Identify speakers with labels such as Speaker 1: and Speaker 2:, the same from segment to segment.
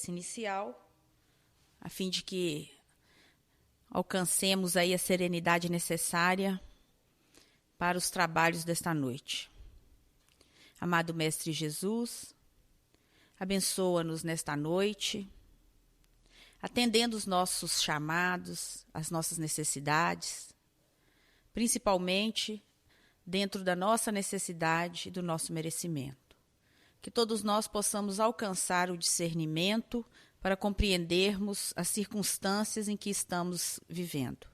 Speaker 1: prece inicial, a fim de que alcancemos aí a serenidade necessária para os trabalhos desta noite. Amado Mestre Jesus, abençoa-nos nesta noite, atendendo os nossos chamados, as nossas necessidades, principalmente dentro da nossa necessidade e do nosso merecimento. Que todos nós possamos alcançar o discernimento para compreendermos as circunstâncias em que estamos vivendo.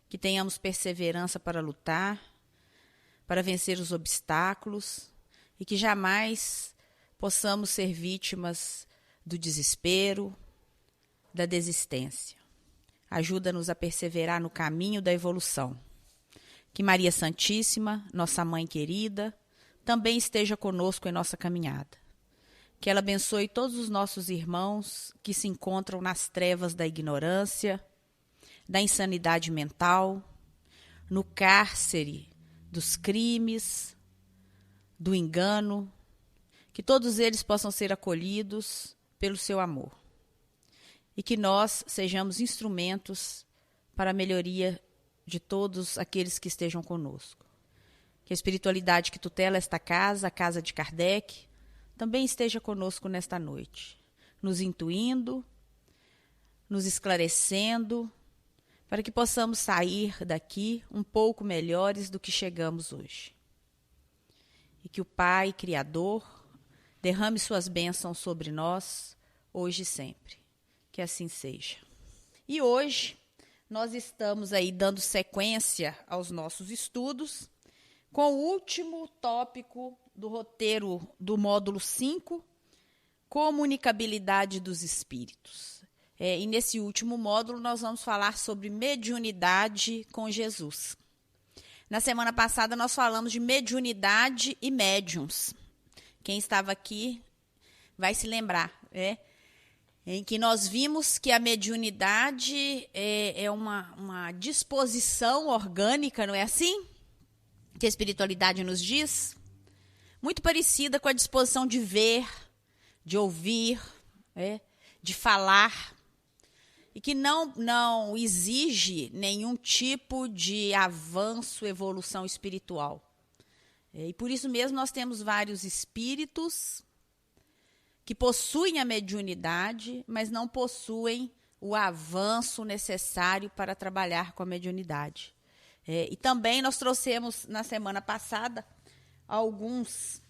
Speaker 1: Que tenhamos perseverança para lutar, para vencer os obstáculos e que jamais possamos ser vítimas do desespero, da desistência. Ajuda-nos a perseverar no caminho da evolução. Que Maria Santíssima, nossa Mãe querida, também esteja conosco em nossa caminhada. Que ela abençoe todos os nossos irmãos que se encontram nas trevas da ignorância, da insanidade mental, no cárcere dos crimes, do engano, que todos eles possam ser acolhidos pelo seu amor. E que nós sejamos instrumentos para a melhoria de todos aqueles que estejam conosco. Que a espiritualidade que tutela esta casa, a casa de Kardec, também esteja conosco nesta noite, nos intuindo, nos esclarecendo, para que possamos sair daqui um pouco melhores do que chegamos hoje. E que o Pai Criador derrame suas bênçãos sobre nós, hoje e sempre. Que assim seja. E hoje nós estamos aí dando sequência aos nossos estudos com o último tópico do roteiro do módulo 5, Comunicabilidade dos Espíritos. E nesse último módulo nós vamos falar sobre mediunidade com Jesus. Na semana passada nós falamos de mediunidade e médiuns. Quem estava aqui vai se lembrar, em que nós vimos que a mediunidade é uma disposição orgânica, não é assim? Que a espiritualidade nos diz? Muito parecida com a disposição de ver, de ouvir, de falar, e que não exige nenhum tipo de avanço, evolução espiritual. E por isso mesmo nós temos vários espíritos que possuem a mediunidade, mas não possuem o avanço necessário para trabalhar com a mediunidade. E também nós trouxemos na semana passada algumas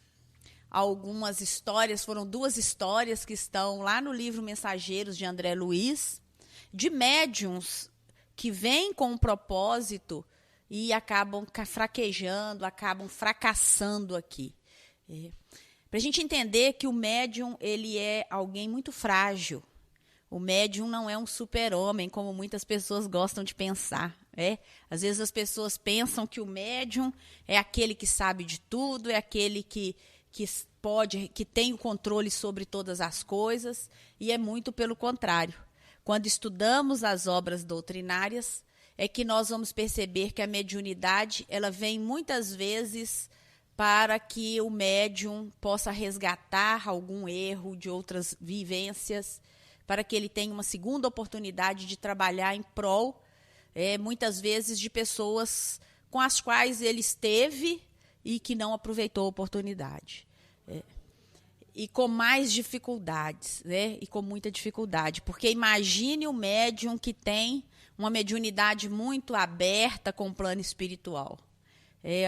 Speaker 1: histórias, foram 2 histórias que estão lá no livro Mensageiros de André Luiz, de médiuns que vêm com um propósito e acabam fraquejando, acabam fracassando aqui. Para a gente entender que o médium ele é alguém muito frágil. O médium não é um super-homem, como muitas pessoas gostam de pensar. Às vezes as pessoas pensam que o médium é aquele que sabe de tudo, é aquele que tem o controle sobre todas as coisas, e é muito pelo contrário. Quando estudamos as obras doutrinárias, é que nós vamos perceber que a mediunidade ela vem muitas vezes para que o médium possa resgatar algum erro de outras vivências, para que ele tenha uma segunda oportunidade de trabalhar em prol, muitas vezes, de pessoas com as quais ele esteve e que não aproveitou a oportunidade. E com mais dificuldades, e com muita dificuldade, porque imagine o médium que tem uma mediunidade muito aberta com o plano espiritual.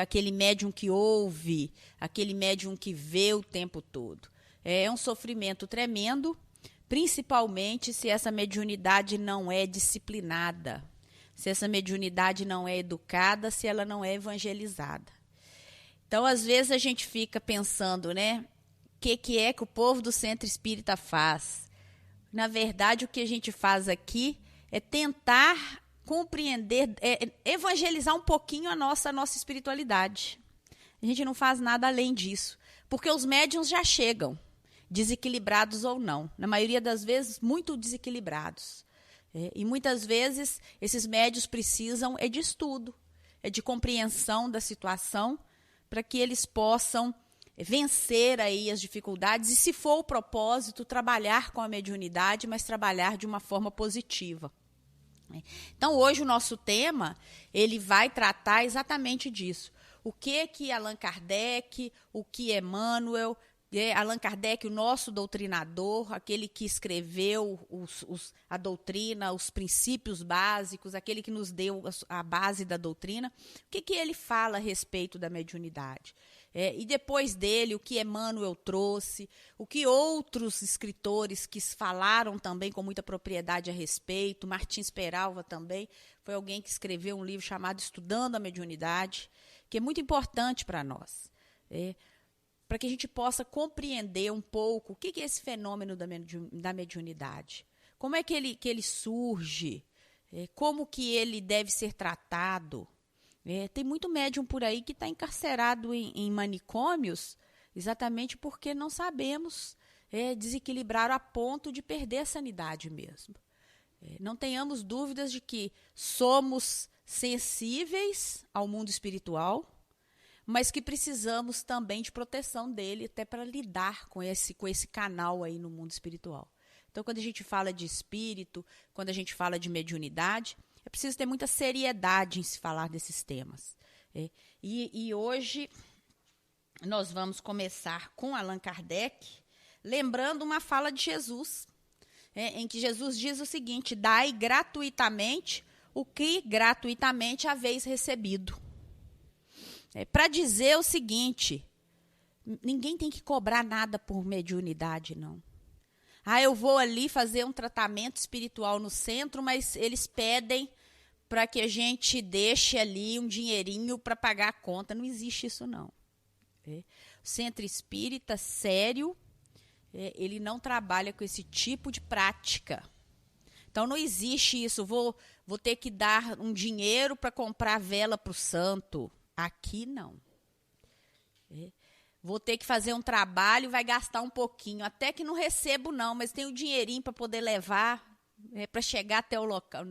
Speaker 1: Aquele médium que ouve, aquele médium que vê o tempo todo. É um sofrimento tremendo, principalmente se essa mediunidade não é disciplinada, se essa mediunidade não é educada, se ela não é evangelizada. Então, às vezes, a gente fica pensando, o que é que o povo do Centro Espírita faz? Na verdade, o que a gente faz aqui é tentar compreender, evangelizar um pouquinho a nossa espiritualidade. A gente não faz nada além disso, porque os médiuns já chegam, desequilibrados ou não. Na maioria das vezes, muito desequilibrados. E muitas vezes, esses médiuns precisam de estudo, de compreensão da situação, para que eles possam vencer aí as dificuldades e, se for o propósito, trabalhar com a mediunidade, mas trabalhar de uma forma positiva. Então, hoje o nosso tema, ele vai tratar exatamente disso. O que Allan Kardec, o que Emmanuel, Allan Kardec, o nosso doutrinador, aquele que escreveu a doutrina, os princípios básicos, aquele que nos deu a base da doutrina, o que ele fala a respeito da mediunidade? E depois dele, o que Emmanuel trouxe, o que outros escritores que falaram também com muita propriedade a respeito, Martins Peralva também, foi alguém que escreveu um livro chamado Estudando a Mediunidade, que é muito importante para nós, para que a gente possa compreender um pouco o que é esse fenômeno da mediunidade, como é que ele surge, como que ele deve ser tratado. Tem muito médium por aí que está encarcerado em manicômios exatamente porque não sabemos desequilibrar a ponto de perder a sanidade mesmo. Não tenhamos dúvidas de que somos sensíveis ao mundo espiritual, mas que precisamos também de proteção dele até para lidar com esse canal aí no mundo espiritual. Então, quando a gente fala de espírito, quando a gente fala de mediunidade, é preciso ter muita seriedade em se falar desses temas. E hoje nós vamos começar com Allan Kardec, lembrando uma fala de Jesus, em que Jesus diz o seguinte: dai gratuitamente o que gratuitamente haveis recebido. Para dizer o seguinte, ninguém tem que cobrar nada por mediunidade, não. Eu vou ali fazer um tratamento espiritual no centro, mas eles pedem para que a gente deixe ali um dinheirinho para pagar a conta. Não existe isso, não. O centro espírita, sério, ele não trabalha com esse tipo de prática. Então, não existe isso, vou ter que dar um dinheiro para comprar vela para o santo. Aqui, não. Vou ter que fazer um trabalho e vai gastar um pouquinho. Até que não recebo, não, mas tem o dinheirinho para poder levar, para chegar até o local.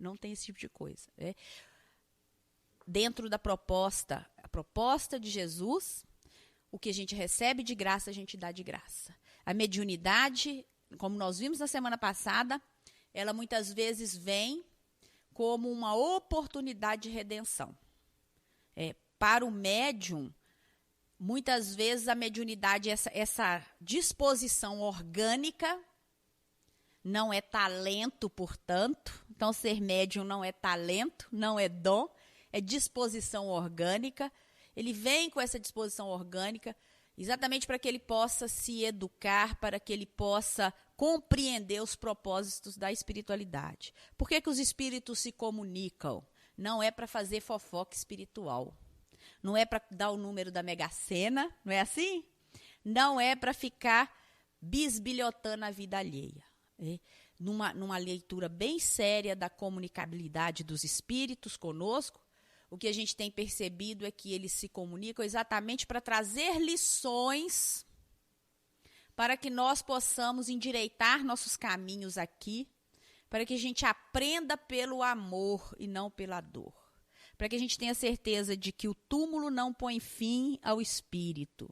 Speaker 1: Não tem esse tipo de coisa. Dentro da proposta, a proposta de Jesus, o que a gente recebe de graça, a gente dá de graça. A mediunidade, como nós vimos na semana passada, ela muitas vezes vem como uma oportunidade de redenção. Para o médium, muitas vezes a mediunidade, essa disposição orgânica, não é talento, portanto. Então, ser médium não é talento, não é dom, é disposição orgânica. Ele vem com essa disposição orgânica exatamente para que ele possa se educar, para que ele possa compreender os propósitos da espiritualidade. Por que os espíritos se comunicam? Não é para fazer fofoca espiritual. Não é para dar o número da Mega Sena, não é assim? Não é para ficar bisbilhotando a vida alheia. Numa leitura bem séria da comunicabilidade dos espíritos conosco, o que a gente tem percebido é que eles se comunicam exatamente para trazer lições para que nós possamos endireitar nossos caminhos aqui, para que a gente aprenda pelo amor e não pela dor. Para que a gente tenha certeza de que o túmulo não põe fim ao espírito.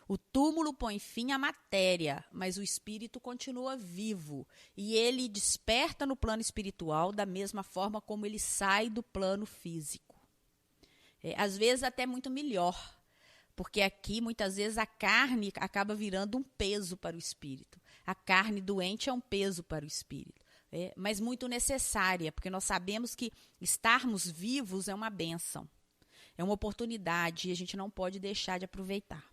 Speaker 1: O túmulo põe fim à matéria, mas o espírito continua vivo. E ele desperta no plano espiritual da mesma forma como ele sai do plano físico. Às vezes até muito melhor, porque aqui muitas vezes a carne acaba virando um peso para o espírito. A carne doente é um peso para o espírito. Mas muito necessária, porque nós sabemos que estarmos vivos é uma bênção, é uma oportunidade e a gente não pode deixar de aproveitar.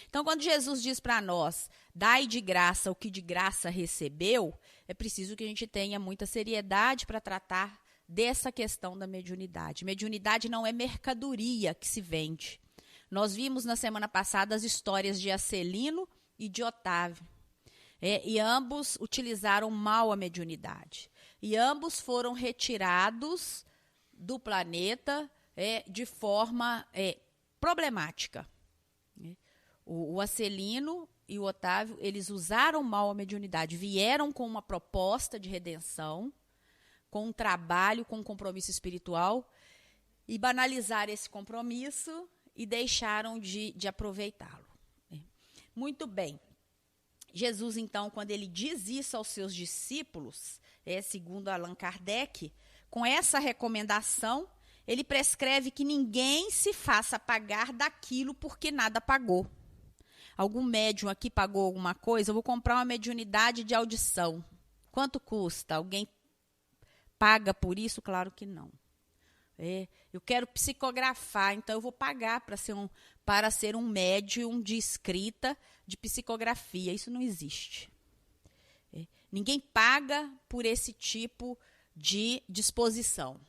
Speaker 1: Então, quando Jesus diz para nós, dai de graça o que de graça recebeu, é preciso que a gente tenha muita seriedade para tratar dessa questão da mediunidade. Mediunidade não é mercadoria que se vende. Nós vimos na semana passada as histórias de Acelino e de Otávio. E ambos utilizaram mal a mediunidade. E ambos foram retirados do planeta de forma problemática. O Acelino e o Otávio, eles usaram mal a mediunidade, vieram com uma proposta de redenção, com um trabalho, com um compromisso espiritual, e banalizaram esse compromisso e deixaram de aproveitá-lo. Muito bem. Jesus, então, quando ele diz isso aos seus discípulos, segundo Allan Kardec, com essa recomendação, ele prescreve que ninguém se faça pagar daquilo porque nada pagou. Algum médium aqui pagou alguma coisa? Eu vou comprar uma mediunidade de audição. Quanto custa? Alguém paga por isso? Claro que não. Eu quero psicografar, então eu vou pagar para ser um médium de escrita de psicografia. Isso não existe. Ninguém paga por esse tipo de disposição.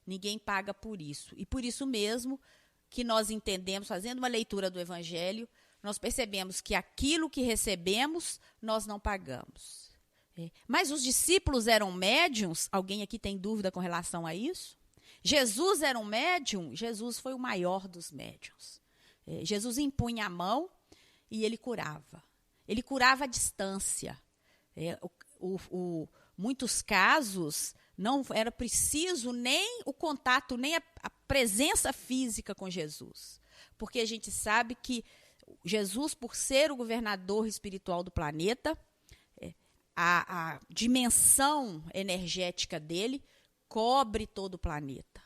Speaker 1: Ninguém paga por isso. E por isso mesmo que nós entendemos, fazendo uma leitura do Evangelho, nós percebemos que aquilo que recebemos, nós não pagamos. Mas os discípulos eram médiuns? Alguém aqui tem dúvida com relação a isso? Jesus era um médium? Jesus foi o maior dos médiuns. Jesus impunha a mão e ele curava. Ele curava à distância. Muitos casos não era preciso nem o contato, nem a presença física com Jesus. Porque a gente sabe que Jesus, por ser o governador espiritual do planeta, a dimensão energética dele cobre todo o planeta.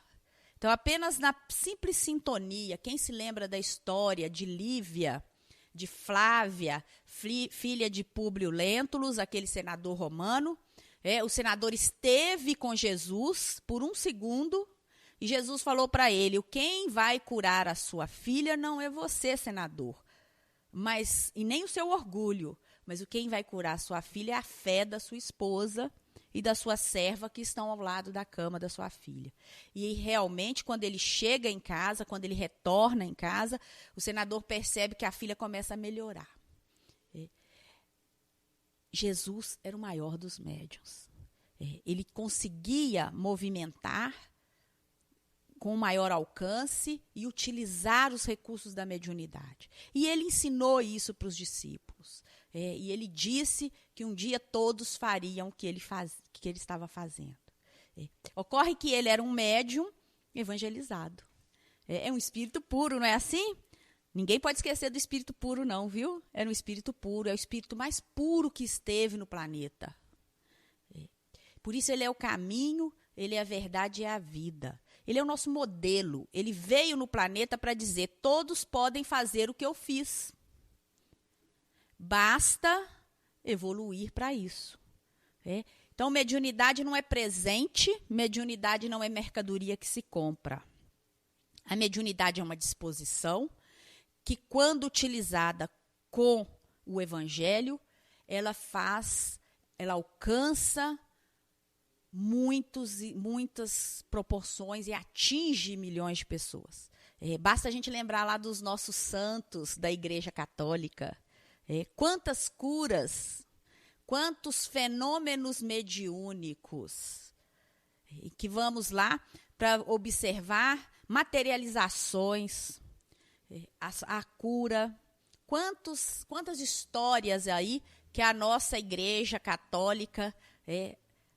Speaker 1: Então, apenas na simples sintonia, quem se lembra da história de Lívia, de Flávia, filha de Públio Lentulus, aquele senador romano, o senador esteve com Jesus por um segundo e Jesus falou para ele: quem vai curar a sua filha não é você, senador, e nem o seu orgulho, mas quem vai curar a sua filha é a fé da sua esposa e da sua serva que estão ao lado da cama da sua filha. E realmente, quando ele chega em casa, quando ele retorna em casa, o senador percebe que a filha começa a melhorar. Jesus era o maior dos médiuns. Ele conseguia movimentar com maior alcance e utilizar os recursos da mediunidade. E ele ensinou isso para os discípulos. E ele disse que um dia todos fariam o que ele estava fazendo. Ocorre que ele era um médium evangelizado. É um espírito puro, não é assim? Ninguém pode esquecer do espírito puro, não, viu? Era um espírito puro, é o espírito mais puro que esteve no planeta. Por isso ele é o caminho, ele é a verdade e é a vida. Ele é o nosso modelo. Ele veio no planeta para dizer: todos podem fazer o que eu fiz. Basta evoluir para isso. Então, mediunidade não é presente, mediunidade não é mercadoria que se compra. A mediunidade é uma disposição que, quando utilizada com o Evangelho, ela alcança muitas proporções e atinge milhões de pessoas. Basta a gente lembrar lá dos nossos santos da Igreja Católica. Quantas curas, quantos fenômenos mediúnicos, que vamos lá para observar materializações, a cura, quantas histórias aí que a nossa Igreja Católica,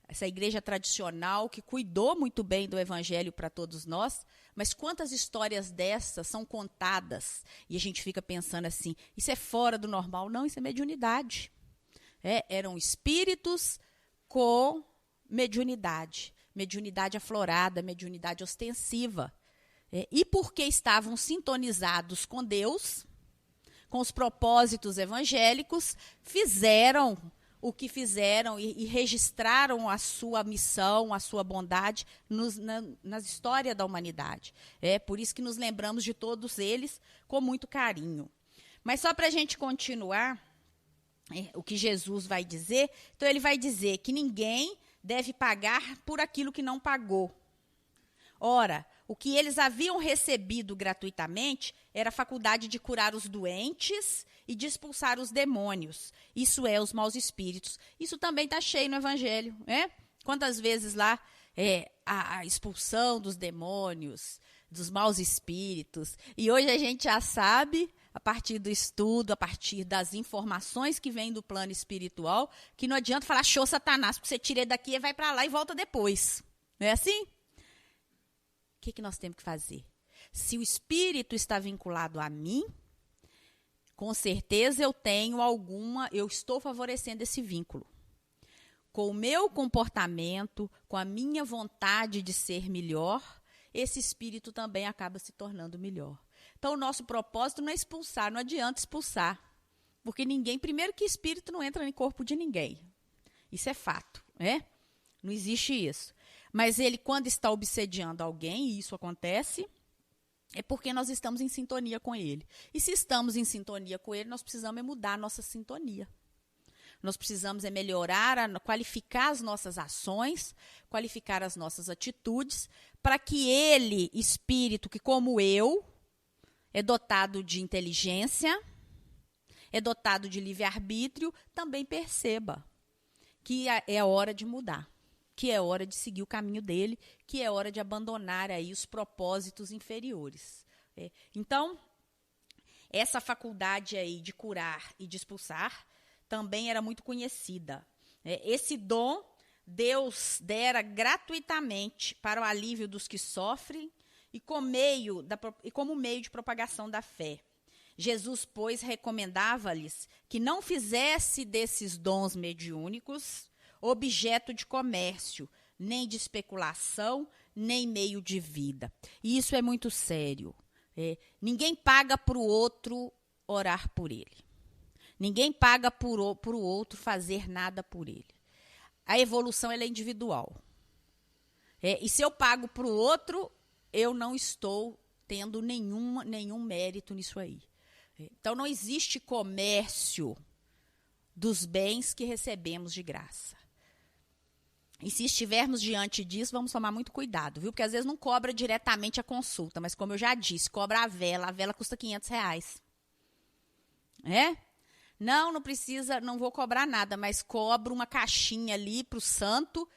Speaker 1: essa igreja tradicional que cuidou muito bem do Evangelho para todos nós, mas quantas histórias dessas são contadas e a gente fica pensando assim: isso é fora do normal? Não, isso é mediunidade. Eram espíritos com mediunidade aflorada, mediunidade ostensiva. E porque estavam sintonizados com Deus, com os propósitos evangélicos, fizeram o que fizeram e registraram a sua missão, a sua bondade na história da humanidade. Por isso que nos lembramos de todos eles com muito carinho. Mas só para a gente continuar, o que Jesus vai dizer, então ele vai dizer que ninguém deve pagar por aquilo que não pagou. Ora, o que eles haviam recebido gratuitamente era a faculdade de curar os doentes e de expulsar os demônios. Isso é, os maus espíritos. Isso também está cheio no Evangelho. Quantas vezes lá a expulsão dos demônios, dos maus espíritos. E hoje a gente já sabe, a partir do estudo, a partir das informações que vêm do plano espiritual, que não adianta falar: show Satanás, porque você tira ele daqui e vai para lá e volta depois. Não é assim? O que nós temos que fazer? Se o espírito está vinculado a mim, com certeza eu estou favorecendo esse vínculo. Com o meu comportamento, com a minha vontade de ser melhor, esse espírito também acaba se tornando melhor. Então, o nosso propósito não é expulsar, não adianta expulsar. Porque primeiro que espírito não entra no corpo de ninguém. Isso é fato, né? Não existe isso. Mas ele, quando está obsediando alguém, e isso acontece, é porque nós estamos em sintonia com ele. E se estamos em sintonia com ele, nós precisamos mudar a nossa sintonia. Nós precisamos melhorar, qualificar as nossas ações, qualificar as nossas atitudes, para que ele, espírito, que como eu, é dotado de inteligência, é dotado de livre-arbítrio, também perceba que é hora de mudar, que é hora de seguir o caminho dele, que é hora de abandonar aí os propósitos inferiores. Então, essa faculdade aí de curar e de expulsar também era muito conhecida. Esse dom Deus dera gratuitamente para o alívio dos que sofrem e como meio de propagação da fé. Jesus, pois, recomendava-lhes que não fizesse desses dons mediúnicos objeto de comércio, nem de especulação, nem meio de vida. E isso é muito sério. Ninguém paga para o outro orar por ele. Ninguém paga para o outro fazer nada por ele. A evolução ela é individual. E se eu pago para o outro, eu não estou tendo nenhum mérito nisso aí. Então, não existe comércio dos bens que recebemos de graça. E se estivermos diante disso, vamos tomar muito cuidado, viu? Porque às vezes não cobra diretamente a consulta, mas como eu já disse, cobra a vela custa R$500. Não precisa, não vou cobrar nada, mas cobro uma caixinha ali para o santo,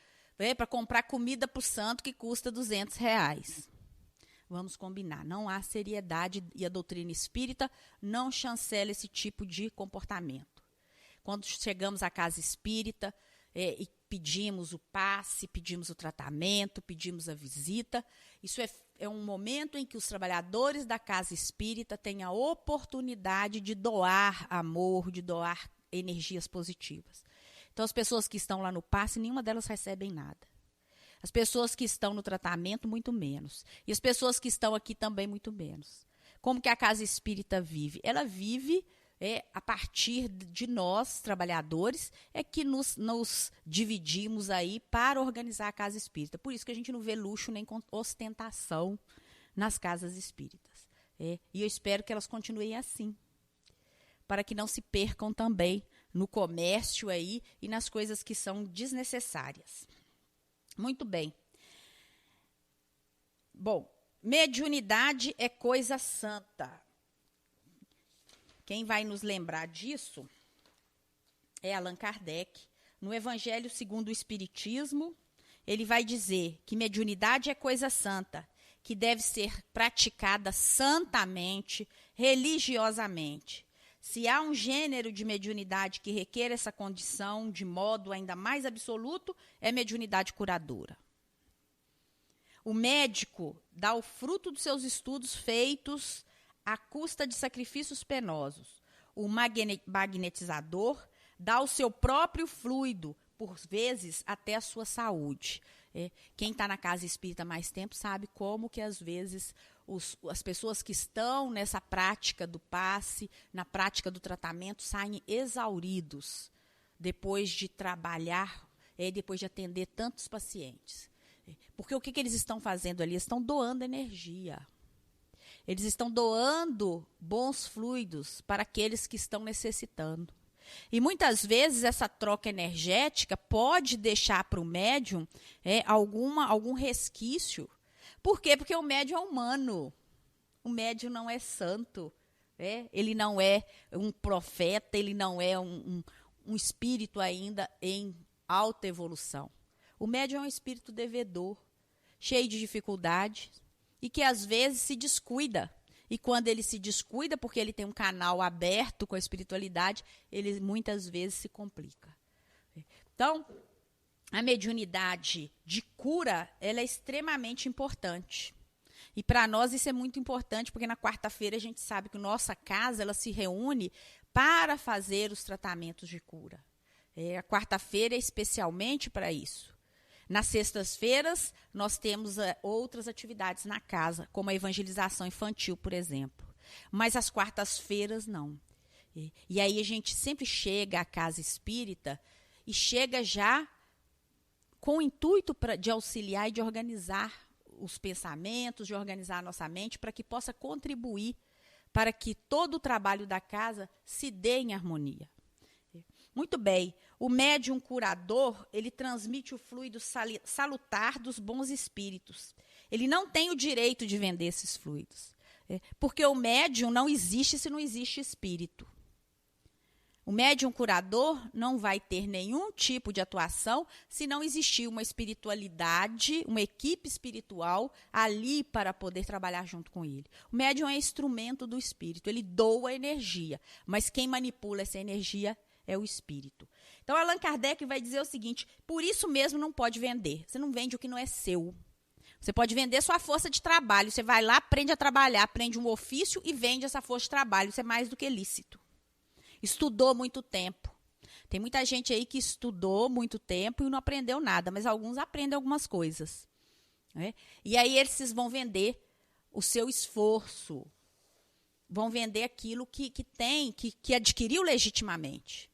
Speaker 1: para comprar comida para o santo que custa R$200. Vamos combinar, não há seriedade e a doutrina espírita não chancela esse tipo de comportamento. Quando chegamos à casa espírita e pedimos o passe, pedimos o tratamento, pedimos a visita, isso é um momento em que os trabalhadores da casa espírita têm a oportunidade de doar amor, de doar energias positivas. Então, as pessoas que estão lá no passe, nenhuma delas recebem nada. As pessoas que estão no tratamento, muito menos. E as pessoas que estão aqui também, muito menos. Como que a casa espírita vive? Ela vive a partir de nós, trabalhadores, que nos dividimos aí para organizar a casa espírita. Por isso que a gente não vê luxo nem ostentação nas casas espíritas. E eu espero que elas continuem assim, para que não se percam também no comércio aí e nas coisas que são desnecessárias. Muito bem. Bom, mediunidade é coisa santa. Quem vai nos lembrar disso é Allan Kardec. No Evangelho segundo o Espiritismo, ele vai dizer que mediunidade é coisa santa, que deve ser praticada santamente, religiosamente. Se há um gênero de mediunidade que requer essa condição de modo ainda mais absoluto, é mediunidade curadora. O médico dá o fruto dos seus estudos feitos à custa de sacrifícios penosos. O magnetizador dá o seu próprio fluido, por vezes até a sua saúde. Quem está na casa espírita há mais tempo sabe como que às vezes as pessoas que estão nessa prática do passe, na prática do tratamento, saem exauridos depois de trabalhar, depois de atender tantos pacientes. Porque o que eles estão fazendo ali? Eles estão doando energia. Eles estão doando bons fluidos para aqueles que estão necessitando. E muitas vezes essa troca energética pode deixar para o médium algum resquício. Por quê? Porque o médium é humano. O médium não é santo. Ele não é um profeta, ele não é um espírito ainda em alta evolução. O médium é um espírito devedor, cheio de dificuldades e que às vezes se descuida. E quando ele se descuida, porque ele tem um canal aberto com a espiritualidade, ele muitas vezes se complica. Então, a mediunidade de cura, ela é extremamente importante. E para nós isso é muito importante, porque na quarta-feira a gente sabe que nossa casa ela se reúne para fazer os tratamentos de cura. A quarta-feira é especialmente para isso. Nas sextas-feiras, nós temos outras atividades na casa, como a evangelização infantil, por exemplo. Mas as quartas-feiras, não. E aí a gente sempre chega à casa espírita e chega já com o intuito de auxiliar e de organizar os pensamentos, de organizar a nossa mente, para que possa contribuir para que todo o trabalho da casa se dê em harmonia. Muito bem, o médium curador, ele transmite o fluido salutar dos bons espíritos. Ele não tem o direito de vender esses fluidos, porque o médium não existe se não existe espírito. O médium curador não vai ter nenhum tipo de atuação se não existir uma espiritualidade, uma equipe espiritual ali para poder trabalhar junto com ele. O médium é instrumento do espírito, ele doa energia, mas quem manipula essa energia é o espírito. Então, Allan Kardec vai dizer o seguinte, por isso mesmo não pode vender. Você não vende o que não é seu. Você pode vender sua força de trabalho. Você vai lá, aprende a trabalhar, aprende um ofício e vende essa força de trabalho. Isso é mais do que lícito. Estudou muito tempo. Tem muita gente aí que estudou muito tempo e não aprendeu nada, mas alguns aprendem algumas coisas. Né? E aí eles vão vender o seu esforço, vão vender aquilo que adquiriu legitimamente.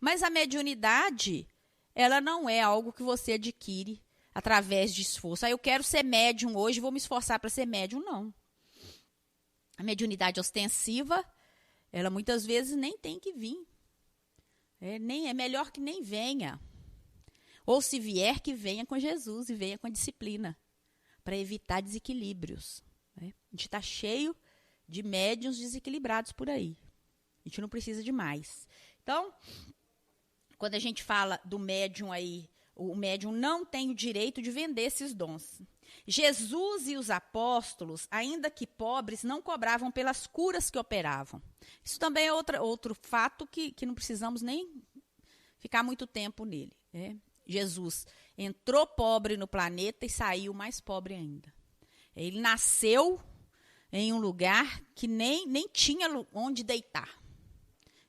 Speaker 1: Mas a mediunidade, ela não é algo que você adquire através de esforço. Eu quero ser médium hoje, vou me esforçar para ser médium. Não. A mediunidade ostensiva, ela muitas vezes nem tem que vir. É melhor que nem venha. Ou se vier, que venha com Jesus e venha com a disciplina, para evitar desequilíbrios. Né? A gente está cheio de médiuns desequilibrados por aí. A gente não precisa de mais. Então, quando a gente fala do médium aí, o médium não tem o direito de vender esses dons. Jesus e os apóstolos, ainda que pobres, não cobravam pelas curas que operavam. Isso também é outro fato que não precisamos nem ficar muito tempo nele. Né? Jesus entrou pobre no planeta e saiu mais pobre ainda. Ele nasceu em um lugar que nem tinha onde deitar.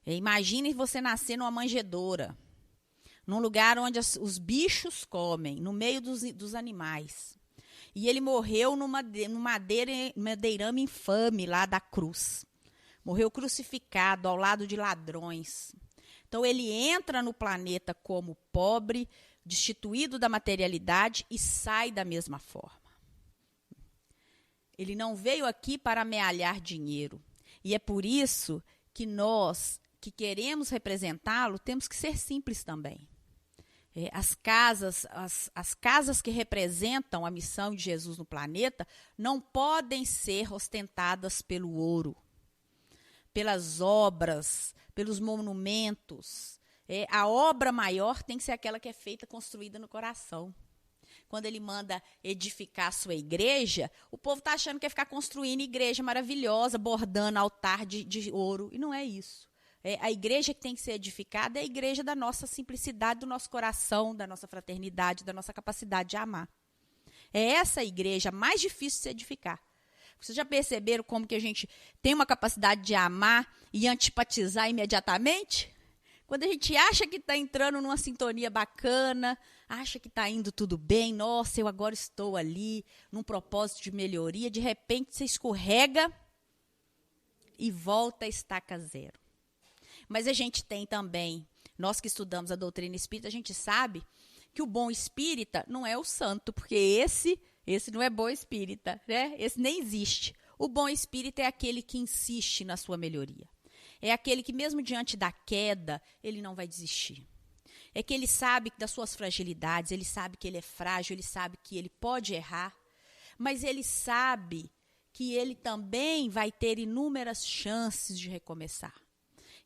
Speaker 1: Imagine você nascer numa manjedoura, num lugar onde os bichos comem, no meio dos animais. E ele morreu num madeirame infame lá da cruz. Morreu crucificado ao lado de ladrões. Então ele entra no planeta como pobre, destituído da materialidade e sai da mesma forma. Ele não veio aqui para amealhar dinheiro. E é por isso que nós, que queremos representá-lo, temos que ser simples também. As casas que representam a missão de Jesus no planeta não podem ser ostentadas pelo ouro, pelas obras, pelos monumentos. A obra maior tem que ser aquela que é feita, construída no coração. Quando ele manda edificar a sua igreja, o povo está achando que é ficar construindo igreja maravilhosa, bordando altar de ouro. E não é isso. A igreja que tem que ser edificada é a igreja da nossa simplicidade, do nosso coração, da nossa fraternidade, da nossa capacidade de amar. É essa igreja mais difícil de se edificar. Vocês já perceberam como que a gente tem uma capacidade de amar e antipatizar imediatamente? Quando a gente acha que está entrando numa sintonia bacana, acha que está indo tudo bem, nossa, eu agora estou ali num propósito de melhoria, de repente você escorrega e volta a estaca zero. Mas a gente tem também, nós que estudamos a doutrina espírita, a gente sabe que o bom espírita não é o santo, porque esse não é bom espírita, né? Esse nem existe. O bom espírita é aquele que insiste na sua melhoria. É aquele que mesmo diante da queda, ele não vai desistir. É que ele sabe das suas fragilidades, ele sabe que ele é frágil, ele sabe que ele pode errar, mas ele sabe que ele também vai ter inúmeras chances de recomeçar.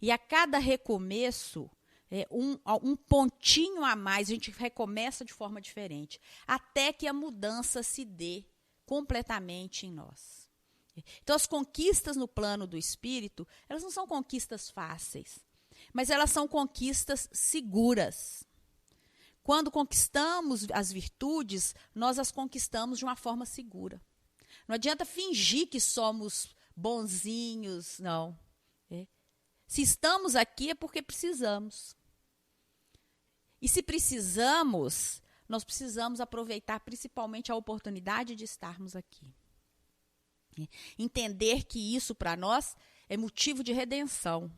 Speaker 1: E a cada recomeço, um pontinho a mais, a gente recomeça de forma diferente, até que a mudança se dê completamente em nós. Então, as conquistas no plano do espírito, elas não são conquistas fáceis, mas elas são conquistas seguras. Quando conquistamos as virtudes, nós as conquistamos de uma forma segura. Não adianta fingir que somos bonzinhos, não. Se estamos aqui é porque precisamos. E se precisamos, nós precisamos aproveitar principalmente a oportunidade de estarmos aqui. Entender que isso para nós é motivo de redenção.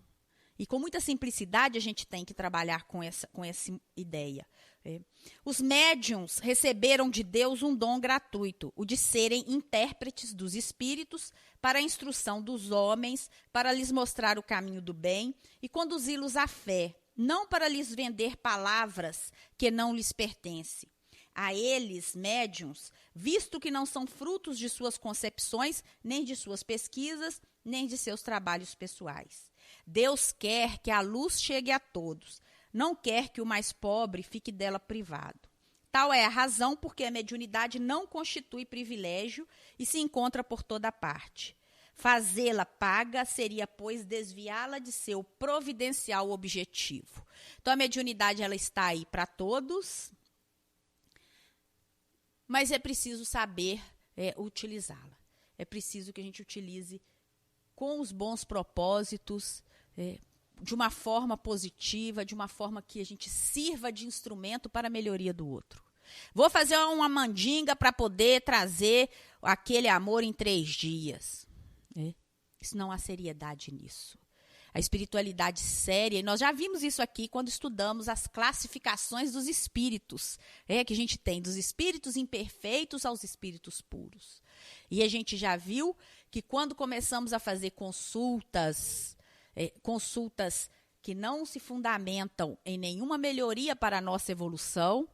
Speaker 1: E com muita simplicidade a gente tem que trabalhar com essa ideia. Os médiuns receberam de Deus um dom gratuito, o de serem intérpretes dos espíritos para a instrução dos homens, para lhes mostrar o caminho do bem e conduzi-los à fé, não para lhes vender palavras que não lhes pertencem. A eles, médiuns, visto que não são frutos de suas concepções, nem de suas pesquisas, nem de seus trabalhos pessoais. Deus quer que a luz chegue a todos, não quer que o mais pobre fique dela privado. Tal é a razão porque a mediunidade não constitui privilégio e se encontra por toda parte. Fazê-la paga seria, pois, desviá-la de seu providencial objetivo. Então, a mediunidade ela está aí para todos, mas é preciso saber utilizá-la. É preciso que a gente utilize com os bons propósitos, de uma forma positiva, de uma forma que a gente sirva de instrumento para a melhoria do outro. Vou fazer uma mandinga para poder trazer aquele amor em 3 dias. Isso não há seriedade nisso. A espiritualidade séria, e nós já vimos isso aqui quando estudamos as classificações dos espíritos, que a gente tem dos espíritos imperfeitos aos espíritos puros. E a gente já viu que quando começamos a fazer consultas que não se fundamentam em nenhuma melhoria para a nossa evolução,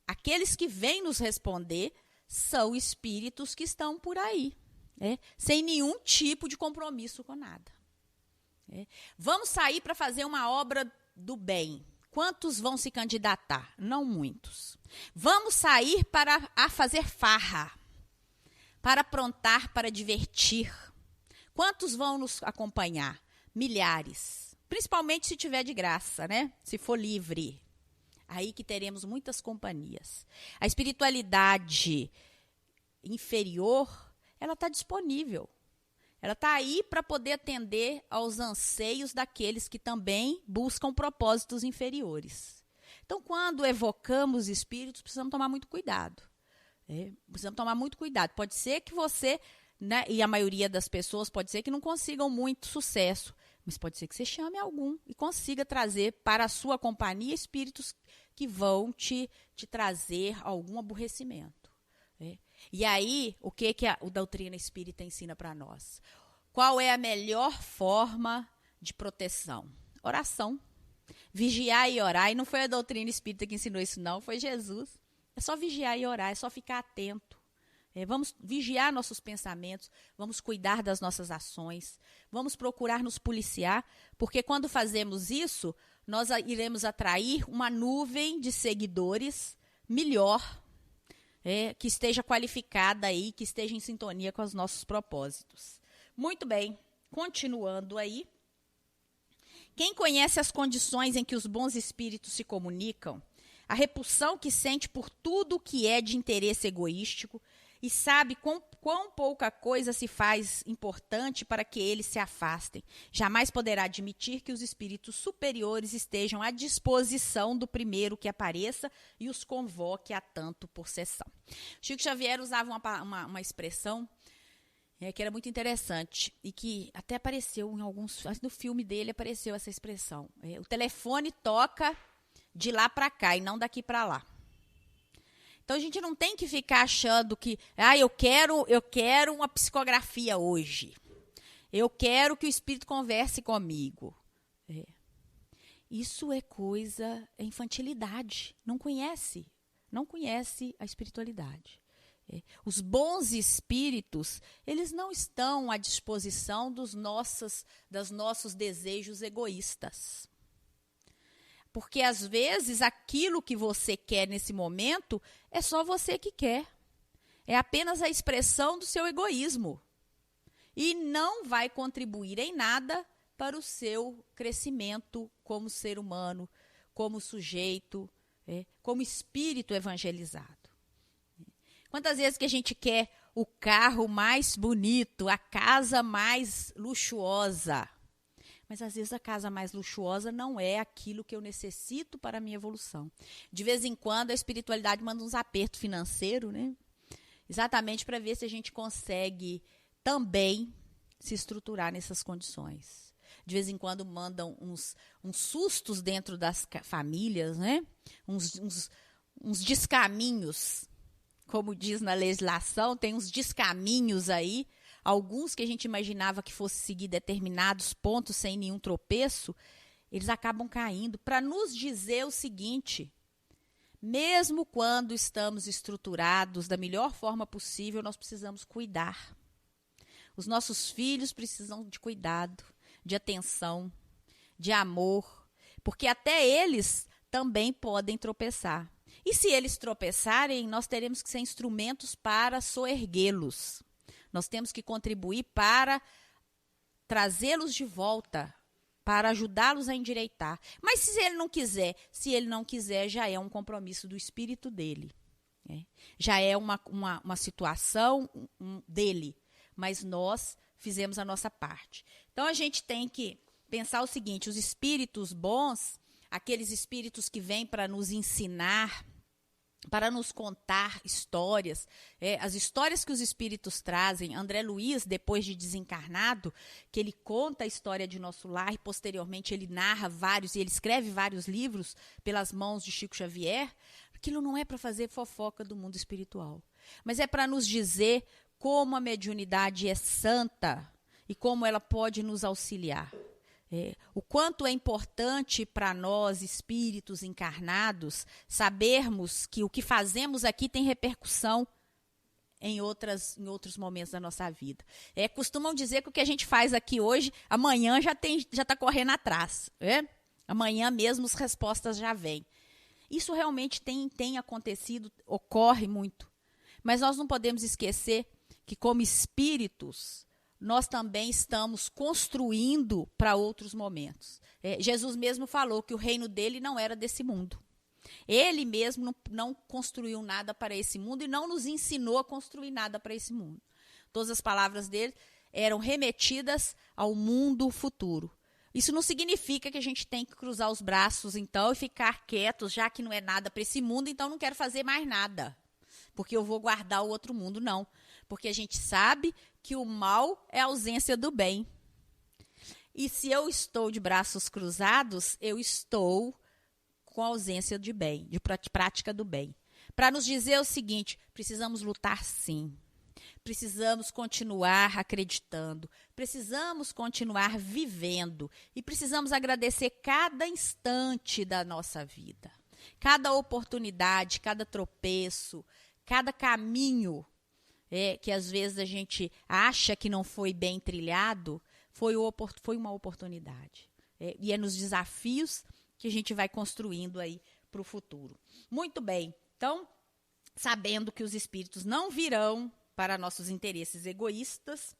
Speaker 1: aqueles que vêm nos responder são espíritos que estão por aí, sem nenhum tipo de compromisso com nada. Vamos sair para fazer uma obra do bem. Quantos vão se candidatar? Não muitos. Vamos sair para fazer farra, para aprontar, para divertir. Quantos vão nos acompanhar? Milhares. Principalmente se tiver de graça, né? Se for livre. Aí que teremos muitas companhias. A espiritualidade inferior, ela está disponível. Ela está aí para poder atender aos anseios daqueles que também buscam propósitos inferiores. Então, quando evocamos espíritos, precisamos tomar muito cuidado. Precisamos tomar muito cuidado. Pode ser que você, né, e a maioria das pessoas, pode ser que não consigam muito sucesso, mas pode ser que você chame algum e consiga trazer para a sua companhia espíritos que vão te trazer algum aborrecimento. E aí, o que a doutrina espírita ensina para nós? Qual é a melhor forma de proteção? Oração. Vigiar e orar. E não foi a doutrina espírita que ensinou isso, não. Foi Jesus. É só vigiar e orar, é só ficar atento. Vamos vigiar nossos pensamentos, vamos cuidar das nossas ações, vamos procurar nos policiar, porque quando fazemos isso, nós iremos atrair uma nuvem de seguidores melhor, que esteja qualificada aí, que esteja em sintonia com os nossos propósitos. Muito bem, continuando aí. Quem conhece as condições em que os bons espíritos se comunicam, a repulsão que sente por tudo que é de interesse egoístico e sabe quão pouca coisa se faz importante para que eles se afastem, jamais poderá admitir que os espíritos superiores estejam à disposição do primeiro que apareça e os convoque a tanto por sessão. Chico Xavier usava uma expressão que era muito interessante e que até apareceu em alguns... No filme dele apareceu essa expressão. O telefone toca de lá para cá e não daqui para lá. Então, a gente não tem que ficar achando que eu quero uma psicografia hoje. Eu quero que o espírito converse comigo. Isso é infantilidade. Não conhece a espiritualidade. Os bons espíritos, eles não estão à disposição dos nossos desejos egoístas. Porque, às vezes, aquilo que você quer nesse momento é só você que quer. É apenas a expressão do seu egoísmo. E não vai contribuir em nada para o seu crescimento como ser humano, como sujeito, como espírito evangelizado. Quantas vezes que a gente quer o carro mais bonito, a casa mais luxuosa. Mas às vezes a casa mais luxuosa não é aquilo que eu necessito para a minha evolução. De vez em quando a espiritualidade manda uns apertos financeiros, né? Exatamente para ver se a gente consegue também se estruturar nessas condições. De vez em quando mandam uns sustos dentro das famílias, né? Uns descaminhos, como diz na legislação, tem uns descaminhos aí, alguns que a gente imaginava que fosse seguir determinados pontos sem nenhum tropeço, eles acabam caindo para nos dizer o seguinte: mesmo quando estamos estruturados da melhor forma possível, nós precisamos cuidar. Os nossos filhos precisam de cuidado, de atenção, de amor, porque até eles também podem tropeçar. E se eles tropeçarem, nós teremos que ser instrumentos para soerguê-los. Nós temos que contribuir para trazê-los de volta, para ajudá-los a endireitar. Mas se ele não quiser, já é um compromisso do espírito dele. Né? Já é uma situação dele. Mas nós fizemos a nossa parte. Então, a gente tem que pensar o seguinte: os espíritos bons, aqueles espíritos que vêm para nos ensinar, para nos contar histórias, as histórias que os espíritos trazem. André Luiz, depois de desencarnado, que ele conta a história de Nosso Lar e posteriormente ele narra vários, e ele escreve vários livros pelas mãos de Chico Xavier. Aquilo não é para fazer fofoca do mundo espiritual, mas é para nos dizer como a mediunidade é santa e como ela pode nos auxiliar. O quanto é importante para nós, espíritos encarnados, sabermos que o que fazemos aqui tem repercussão em outros momentos da nossa vida. Costumam dizer que o que a gente faz aqui hoje, amanhã já está correndo atrás. Amanhã mesmo as respostas já vêm. Isso realmente tem acontecido, ocorre muito. Mas nós não podemos esquecer que, como espíritos, nós também estamos construindo para outros momentos. Jesus mesmo falou que o reino dele não era desse mundo. Ele mesmo não construiu nada para esse mundo e não nos ensinou a construir nada para esse mundo. Todas as palavras dele eram remetidas ao mundo futuro. Isso não significa que a gente tem que cruzar os braços, então, e ficar quietos, já que não é nada para esse mundo, então não quero fazer mais nada, porque eu vou guardar o outro mundo, não. Porque a gente sabe que o mal é a ausência do bem. E se eu estou de braços cruzados, eu estou com a ausência de bem, de prática do bem. Para nos dizer o seguinte: precisamos lutar sim. Precisamos continuar acreditando. Precisamos continuar vivendo. E precisamos agradecer cada instante da nossa vida. Cada oportunidade, cada tropeço, cada caminho que às vezes a gente acha que não foi bem trilhado, foi uma oportunidade. E é nos desafios que a gente vai construindo aí para o futuro. Muito bem, então, sabendo que os espíritos não virão para nossos interesses egoístas,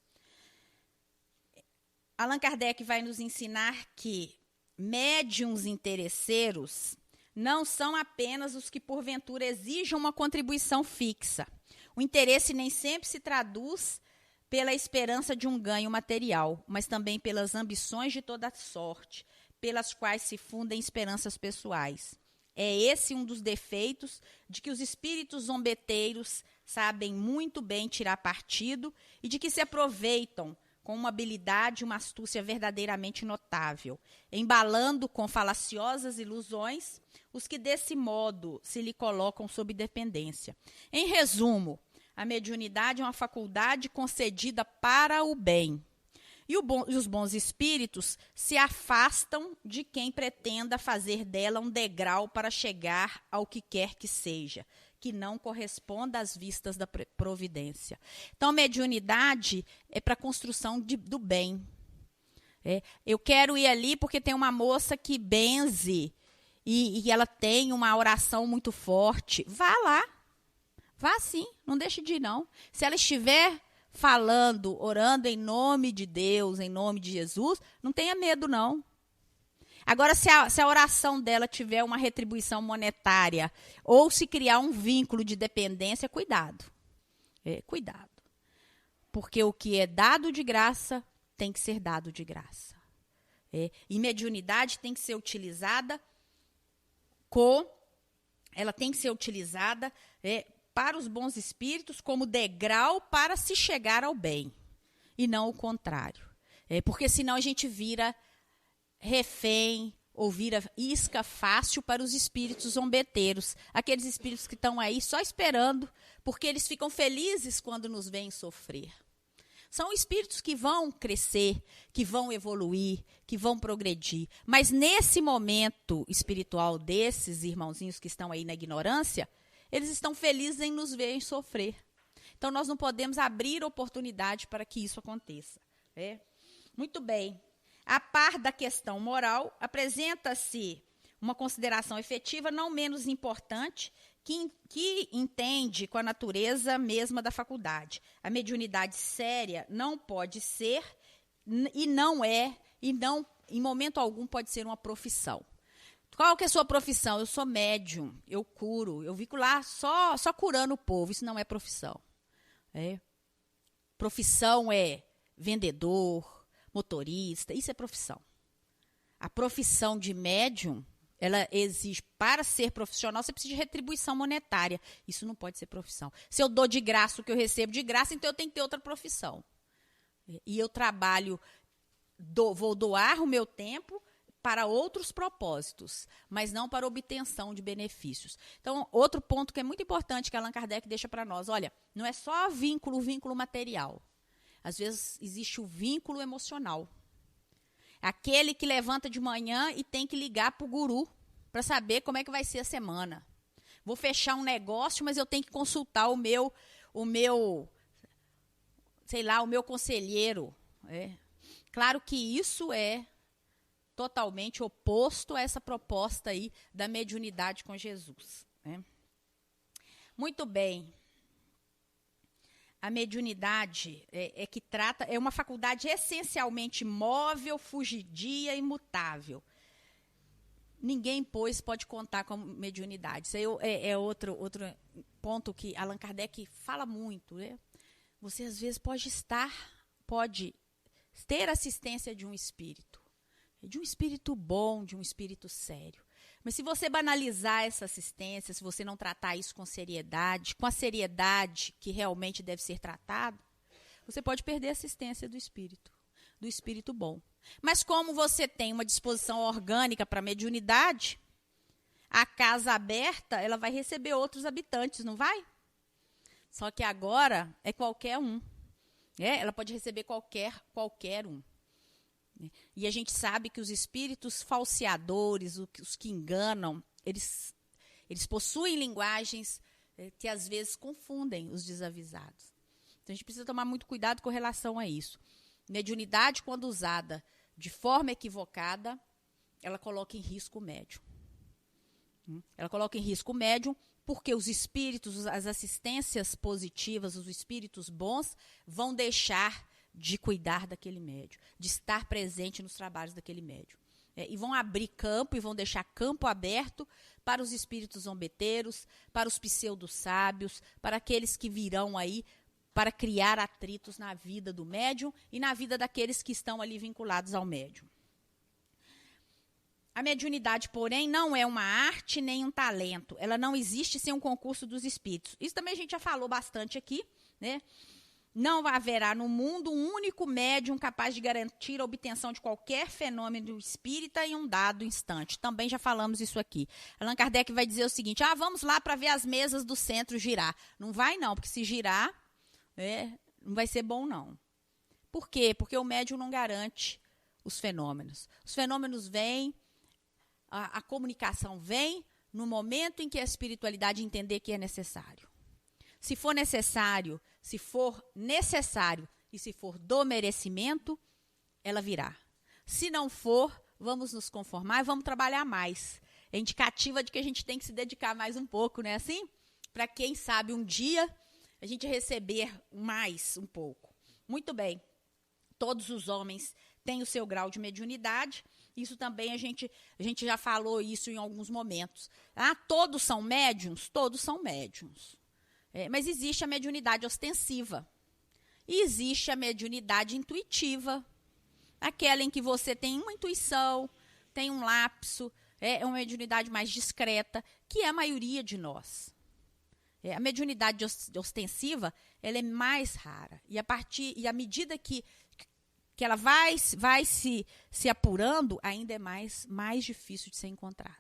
Speaker 1: Allan Kardec vai nos ensinar que médiuns interesseiros não são apenas os que, porventura, exijam uma contribuição fixa. O interesse nem sempre se traduz pela esperança de um ganho material, mas também pelas ambições de toda sorte, pelas quais se fundem esperanças pessoais. É esse um dos defeitos de que os espíritos zombeteiros sabem muito bem tirar partido e de que se aproveitam com uma habilidade e uma astúcia verdadeiramente notável, embalando com falaciosas ilusões os que desse modo se lhe colocam sob dependência. Em resumo, a mediunidade é uma faculdade concedida para o bem. E os bons espíritos se afastam de quem pretenda fazer dela um degrau para chegar ao que quer que seja, que não corresponda às vistas da providência. Então, a mediunidade é para a construção do bem. Eu quero ir ali porque tem uma moça que benze e ela tem uma oração muito forte. Vá lá. Vá sim, não deixe de ir, não. Se ela estiver falando, orando em nome de Deus, em nome de Jesus, não tenha medo, não. Agora, se a oração dela tiver uma retribuição monetária ou se criar um vínculo de dependência, cuidado. Cuidado. Porque o que é dado de graça tem que ser dado de graça. E mediunidade tem que ser utilizada para os bons espíritos como degrau para se chegar ao bem, e não o contrário. Porque senão a gente vira refém ou vira isca fácil para os espíritos zombeteiros, aqueles espíritos que estão aí só esperando, porque eles ficam felizes quando nos veem sofrer. São espíritos que vão crescer, que vão evoluir, que vão progredir. Mas nesse momento espiritual desses irmãozinhos que estão aí na ignorância, eles estão felizes em nos verem sofrer. Então, nós não podemos abrir oportunidade para que isso aconteça. Muito bem. A par da questão moral, apresenta-se uma consideração efetiva não menos importante, que entende com a natureza mesma da faculdade. A mediunidade séria não pode ser, e não é, e não, em momento algum, pode ser uma profissão. Qual que é a sua profissão? Eu sou médium, eu curo, eu fico lá só curando o povo. Isso não é profissão. Profissão é vendedor, motorista, isso é profissão. A profissão de médium, ela exige, para ser profissional, você precisa de retribuição monetária. Isso não pode ser profissão. Se eu dou de graça o que eu recebo de graça, então eu tenho que ter outra profissão. E eu trabalho, vou doar o meu tempo para outros propósitos, mas não para obtenção de benefícios. Então, outro ponto que é muito importante que Allan Kardec deixa para nós, olha, não é só vínculo material. Às vezes existe o vínculo emocional. Aquele que levanta de manhã e tem que ligar para o guru para saber como é que vai ser a semana. Vou fechar um negócio, mas eu tenho que consultar o meu conselheiro. Claro que isso é totalmente oposto a essa proposta aí da mediunidade com Jesus. Muito bem. A mediunidade é uma faculdade essencialmente móvel, fugidia e mutável. Ninguém, pois, pode contar com mediunidade. Isso aí é outro ponto que Allan Kardec fala muito. Você, às vezes, pode ter assistência de um espírito bom, de um espírito sério. Mas se você banalizar essa assistência, se você não tratar isso com a seriedade que realmente deve ser tratado, você pode perder a assistência do espírito bom. Mas como você tem uma disposição orgânica para a mediunidade, a casa aberta, ela vai receber outros habitantes, não vai? Só que agora é qualquer um. Ela pode receber qualquer um. E a gente sabe que os espíritos falseadores, os que enganam, eles possuem linguagens que às vezes confundem os desavisados. Então a gente precisa tomar muito cuidado com relação a isso. Mediunidade, quando usada de forma equivocada, ela coloca em risco o médium. Ela coloca em risco o médium porque os espíritos, as assistências positivas, os espíritos bons, vão deixar de cuidar daquele médium, de estar presente nos trabalhos daquele médium. E vão abrir campo e vão deixar campo aberto para os espíritos zombeteiros, para os pseudo-sábios, para aqueles que virão aí para criar atritos na vida do médium e na vida daqueles que estão ali vinculados ao médium. A mediunidade, porém, não é uma arte nem um talento. Ela não existe sem um concurso dos espíritos. Isso também a gente já falou bastante aqui, né? Não haverá no mundo um único médium capaz de garantir a obtenção de qualquer fenômeno espírita em um dado instante. Também já falamos isso aqui. Allan Kardec vai dizer o seguinte, vamos lá para ver as mesas do centro girar. Não vai não, porque se girar, não vai ser bom não. Por quê? Porque o médium não garante os fenômenos. Os fenômenos vêm, a comunicação vem no momento em que a espiritualidade entender que é necessário. Se for necessário e se for do merecimento, ela virá. Se não for, vamos nos conformar e vamos trabalhar mais. É indicativa de que a gente tem que se dedicar mais um pouco, não é assim? Para quem sabe um dia a gente receber mais um pouco. Muito bem. Todos os homens têm o seu grau de mediunidade. Isso também a gente já falou isso em alguns momentos. Todos são médiuns? Todos são médiuns. Mas existe a mediunidade ostensiva. E existe a mediunidade intuitiva, aquela em que você tem uma intuição, tem um lapso, é uma mediunidade mais discreta, que é a maioria de nós. A mediunidade ostensiva, ela é mais rara. E à medida que ela vai se apurando, ainda é mais difícil de ser encontrada.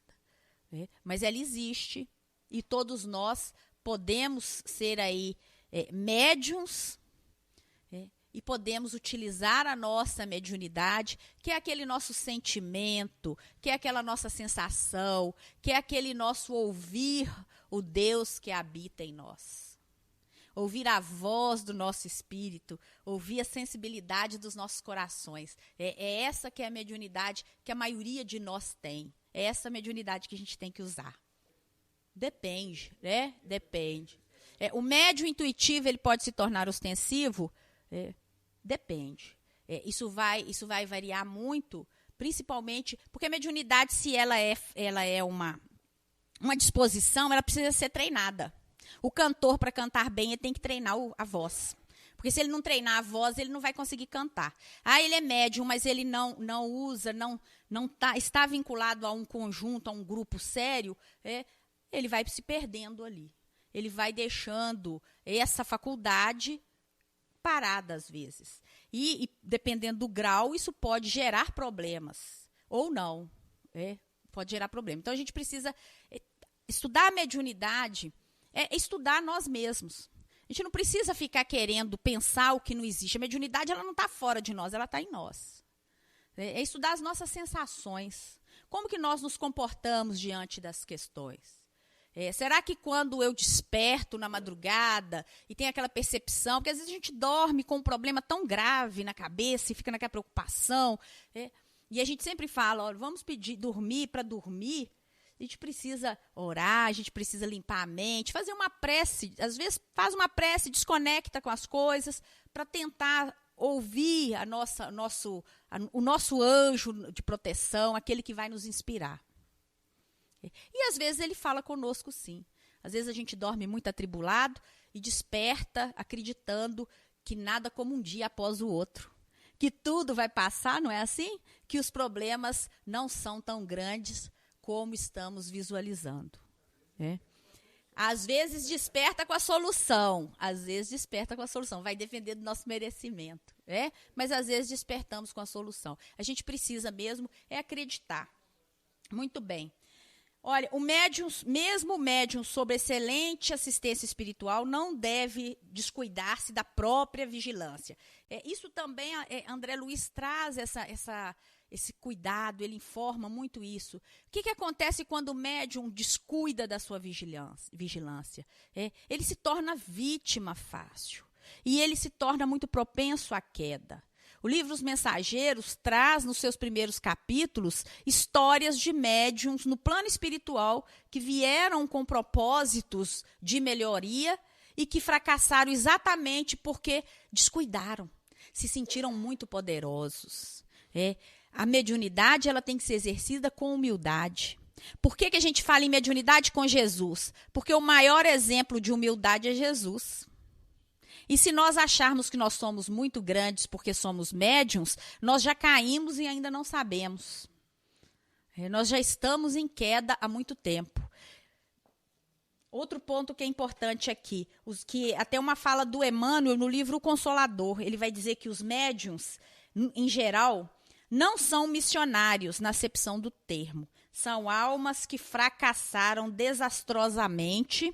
Speaker 1: Mas ela existe, e todos nós podemos ser aí médiuns, e podemos utilizar a nossa mediunidade, que é aquele nosso sentimento, que é aquela nossa sensação, que é aquele nosso ouvir o Deus que habita em nós. Ouvir a voz do nosso espírito, ouvir a sensibilidade dos nossos corações. É essa que é a mediunidade que a maioria de nós tem. É essa mediunidade que a gente tem que usar. Depende, né? Depende. O médium intuitivo, ele pode se tornar ostensivo? Depende. Isso vai variar muito, principalmente porque a mediunidade, se ela é uma disposição, ela precisa ser treinada. O cantor, para cantar bem, ele tem que treinar a voz. Porque se ele não treinar a voz, ele não vai conseguir cantar. Ele é médium, mas ele não usa, está vinculado a um conjunto, a um grupo sério, ele vai se perdendo ali. Ele vai deixando essa faculdade parada às vezes. E dependendo do grau, isso pode gerar problemas. Ou não. Pode gerar problema. Então, a gente precisa estudar a mediunidade, estudar nós mesmos. A gente não precisa ficar querendo pensar o que não existe. A mediunidade, ela não está fora de nós, ela está em nós. É estudar as nossas sensações. Como que nós nos comportamos diante das questões? Será que quando eu desperto na madrugada e tenho aquela percepção, porque às vezes a gente dorme com um problema tão grave na cabeça e fica naquela preocupação, e a gente sempre fala, olha, vamos dormir para dormir, a gente precisa orar, a gente precisa limpar a mente, fazer uma prece, às vezes faz uma prece, desconecta com as coisas, para tentar ouvir o nosso anjo de proteção, aquele que vai nos inspirar. E às vezes ele fala conosco sim. Às vezes a gente dorme muito atribulado e desperta acreditando que nada como um dia após o outro. Que tudo vai passar, não é assim? Que os problemas não são tão grandes como estamos visualizando. Às vezes desperta com a solução, vai depender do nosso merecimento. Mas às vezes despertamos com a solução. A gente precisa mesmo acreditar. Muito bem. Olha, mesmo o médium sob excelente assistência espiritual não deve descuidar-se da própria vigilância. Isso também, André Luiz traz esse cuidado, ele informa muito isso. O que acontece quando o médium descuida da sua vigilância? Ele se torna vítima fácil e ele se torna muito propenso à queda. O livro Os Mensageiros traz, nos seus primeiros capítulos, histórias de médiuns no plano espiritual que vieram com propósitos de melhoria e que fracassaram exatamente porque descuidaram, se sentiram muito poderosos. A mediunidade, ela tem que ser exercida com humildade. Por que a gente fala em mediunidade com Jesus? Porque o maior exemplo de humildade é Jesus. E se nós acharmos que nós somos muito grandes porque somos médiuns, nós já caímos e ainda não sabemos. Nós já estamos em queda há muito tempo. Outro ponto que é importante aqui, que até uma fala do Emmanuel no livro O Consolador, ele vai dizer que os médiuns, em geral, não são missionários na acepção do termo. São almas que fracassaram desastrosamente,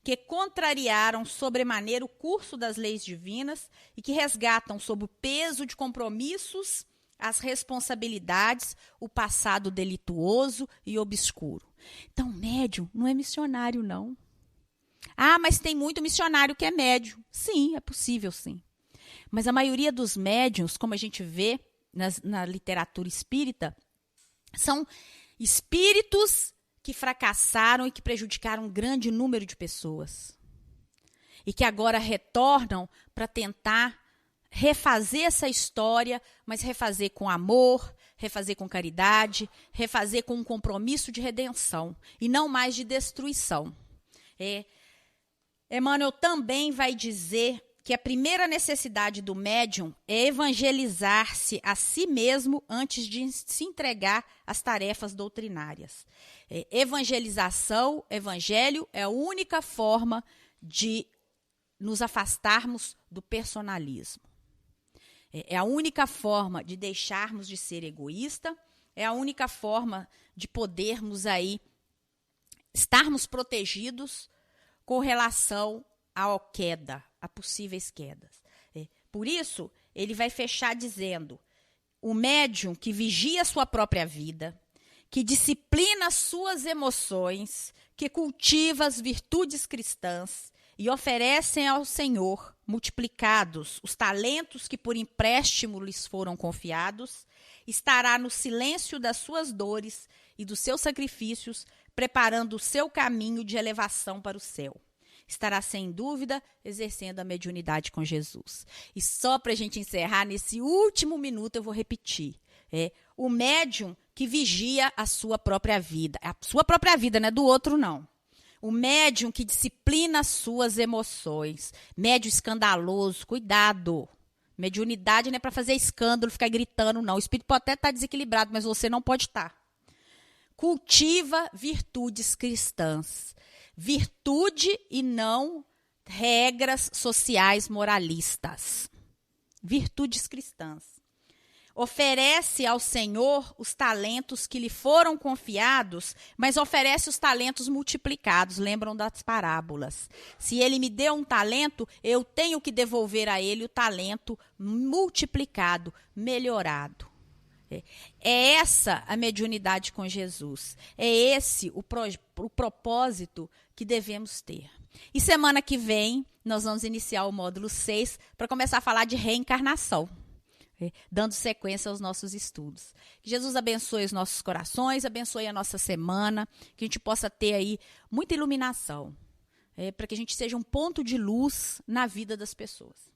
Speaker 1: que contrariaram sobremaneira o curso das leis divinas e que resgatam sob o peso de compromissos as responsabilidades, o passado delituoso e obscuro. Então, médium não é missionário, não. Mas tem muito missionário que é médium. Sim, é possível, sim. Mas a maioria dos médiuns, como a gente vê na literatura espírita, são espíritos que fracassaram e que prejudicaram um grande número de pessoas. E que agora retornam para tentar refazer essa história, mas refazer com amor, refazer com caridade, refazer com um compromisso de redenção e não mais de destruição. Emmanuel também vai dizer que a primeira necessidade do médium é evangelizar-se a si mesmo antes de se entregar às tarefas doutrinárias. Evangelização, evangelho, é a única forma de nos afastarmos do personalismo. É a única forma de deixarmos de ser egoísta, é a única forma de podermos aí estarmos protegidos com relação à queda, a possíveis quedas. Por isso, ele vai fechar dizendo: o médium que vigia a sua própria vida, que disciplina suas emoções, que cultiva as virtudes cristãs e oferecem ao Senhor multiplicados os talentos que por empréstimo lhes foram confiados, estará no silêncio das suas dores e dos seus sacrifícios, preparando o seu caminho de elevação para o céu. Estará, sem dúvida, exercendo a mediunidade com Jesus. E só para a gente encerrar, nesse último minuto eu vou repetir. O médium que vigia a sua própria vida. A sua própria vida, não é do outro, não. O médium que disciplina as suas emoções. Médium escandaloso, cuidado. Mediunidade não é para fazer escândalo, ficar gritando, não. O espírito pode até estar desequilibrado, mas você não pode estar. Cultiva virtudes cristãs. Virtude e não regras sociais moralistas. Virtudes cristãs. Oferece ao Senhor os talentos que lhe foram confiados, mas oferece os talentos multiplicados. Lembram das parábolas? Se ele me deu um talento, eu tenho que devolver a ele o talento multiplicado, melhorado. É essa a mediunidade com Jesus. É esse o propósito que devemos ter. E semana que vem, nós vamos iniciar o módulo 6 para começar a falar de reencarnação, dando sequência aos nossos estudos. Que Jesus abençoe os nossos corações, abençoe a nossa semana, que a gente possa ter aí muita iluminação, para que a gente seja um ponto de luz na vida das pessoas.